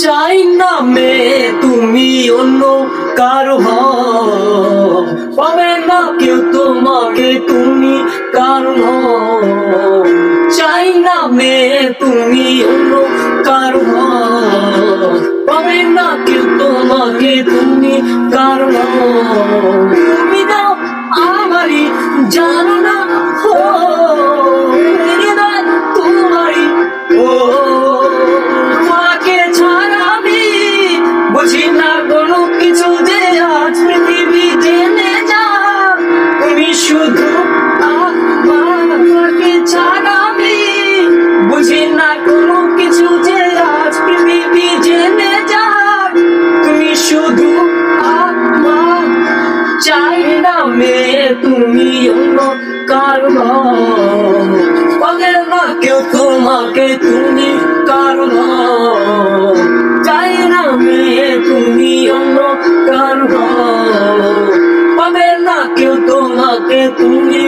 চাই না মেয়ে তুমি অন্য কারো হও, পাবে না কেউ তোমাকে তুমি কারো হও। চাই না মেয়ে তুমি অন্য কারো হও, পাবে না কেউ তোমাকে তুমি কারো হও। তুমি দাও আমারই জানো না হো, তোমারই ও, তোমাকে ছাড়া আমি বুঝি না কোনো কিছু যে আজ পৃথিবী জেনে যা। তুমি শুধু আমাকে ছাড়া আমি বুঝি না কোনো কিছু যে আজ পৃথিবী জেনে যা। তুমি শুধু আমার, চাই না মেয়ে তুমি অন্য কারো হও, পাবে না কেউ তোমাকে তুমি কারো হও। চাই না মেয়ে তুমি অন্য কারো হও, পাবে না কেউ তোমাকে তুমি